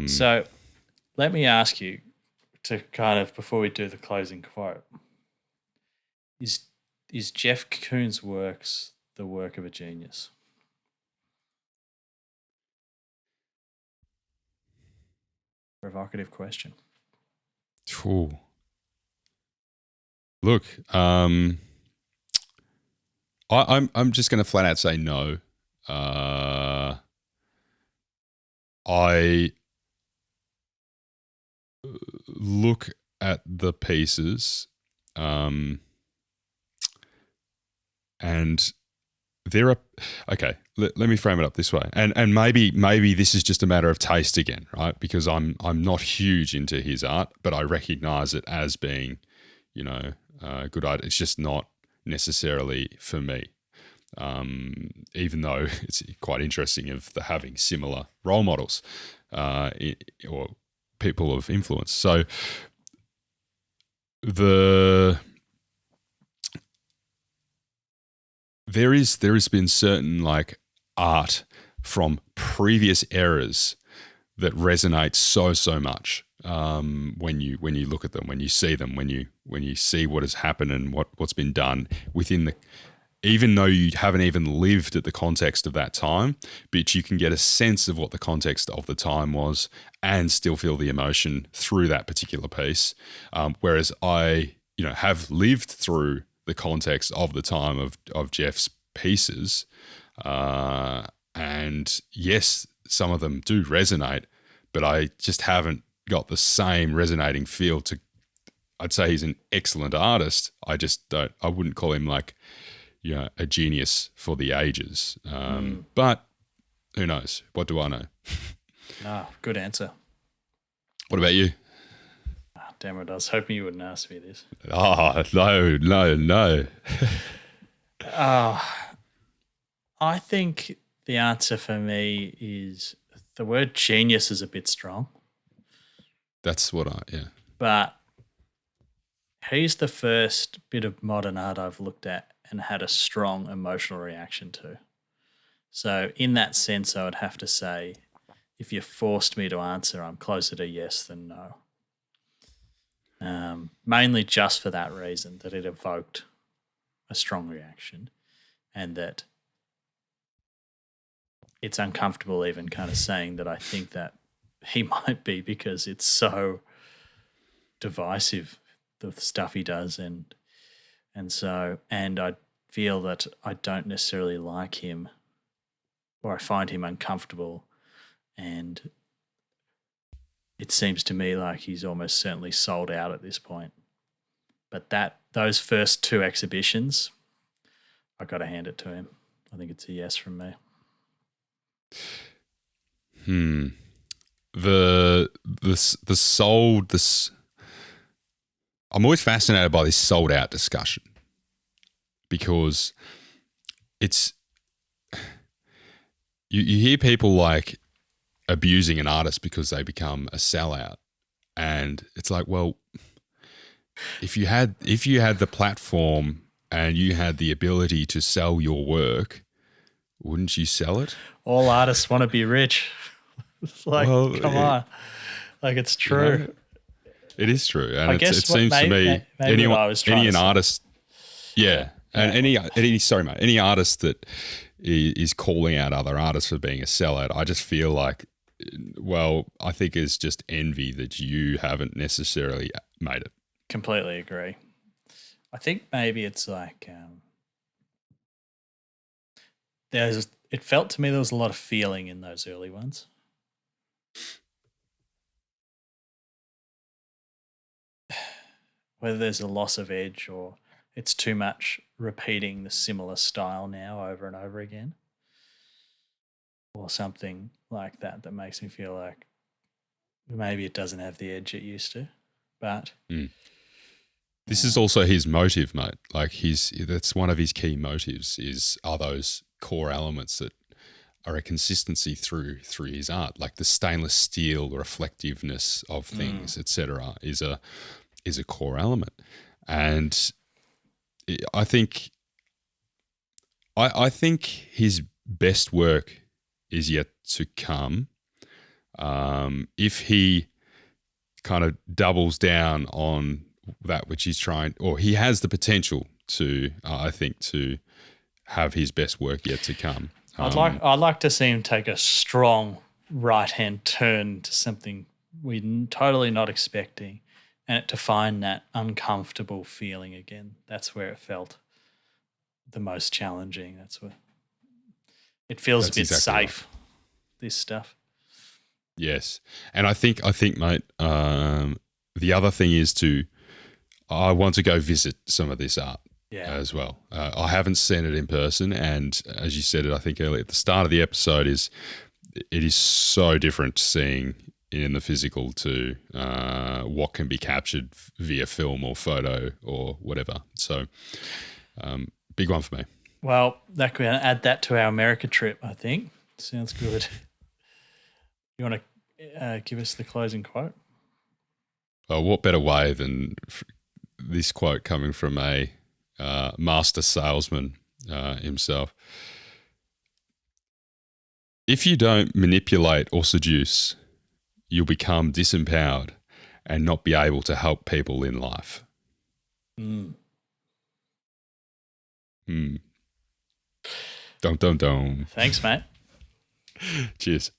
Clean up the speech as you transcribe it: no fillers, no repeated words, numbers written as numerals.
So let me ask you to kind of, before we do the closing quote, is Jeff Koons' works the work of a genius? Provocative question. Ooh. Look, I'm just going to flat out say no. I look at the pieces, and there are okay. Let me frame it up this way, and maybe this is just a matter of taste again, right? Because I'm not huge into his art, but I recognize it as being, good art. It's just not necessarily for me. Even though it's quite interesting of the having similar role models or people of influence. So there has been certain like art from previous eras that resonates so much when you look at them, when you see them, when you see what has happened and what's been done within the, even though you haven't even lived at the context of that time, but you can get a sense of what the context of the time was and still feel the emotion through that particular piece. Whereas I, have lived through the context of the time of Jeff's pieces. And yes, some of them do resonate, but I just haven't got the same resonating feel to, I'd say he's an excellent artist. I wouldn't call him like, a genius for the ages. But who knows? What do I know? Good answer. What about you? Damn it, I was hoping you wouldn't ask me this. Oh, no. I think the answer for me is the word genius is a bit strong. That's what But he's the first bit of modern art I've looked at and had a strong emotional reaction to. So in that sense, I would have to say, if you forced me to answer, I'm closer to yes than no. Mainly just for that reason, that it evoked a strong reaction and that it's uncomfortable even kind of saying that I think that he might be, because it's so divisive, the stuff he does, and I feel that I don't necessarily like him, or I find him uncomfortable, and it seems to me like he's almost certainly sold out at this point. But those first two exhibitions, I got to hand it to him. I think it's a yes from me. I'm always fascinated by this sold out discussion, because it's, you hear people like abusing an artist because they become a sellout, and it's like, well, if you had the platform and you had the ability to sell your work, wouldn't you sell it? All artists want to be rich. It's like, come on. Like, it's true. It is true. And I guess it seems to me any artist, and any artist that is calling out other artists for being a sellout, I just feel like, well, I think it's just envy that you haven't necessarily made it. Completely agree. I think maybe it's like it felt to me there was a lot of feeling in those early ones. Whether there's a loss of edge or it's too much repeating the similar style now over and over again, or something like that makes me feel like maybe it doesn't have the edge it used to. But this is also his motive, mate. Like that's one of his key motives are those core elements that are a consistency through his art, like the stainless steel reflectiveness of things, etc. is a core element. And I think his best work is yet to come. If he kind of doubles down on that which he's trying, or he has the potential to, I think, to have his best work yet to come. I'd like to see him take a strong right-hand turn to something we're totally not expecting, and to find that uncomfortable feeling again. That's where it felt the most challenging. That's where it feels a bit exactly safe. Right. This stuff. Yes, and I think, mate. The other thing is I want to go visit some of this art as well. I haven't seen it in person, and as you said it, I think earlier at the start of the episode, it is so different seeing in the physical to what can be captured via film or photo or whatever. So, big one for me. Well, that could add that to our America trip, I think. Sounds good. You want to give us the closing quote? Oh, what better way than this quote coming from a master salesman himself? If you don't manipulate or seduce, you'll become disempowered and not be able to help people in life. Dum, dum, dum. Thanks, mate. Cheers.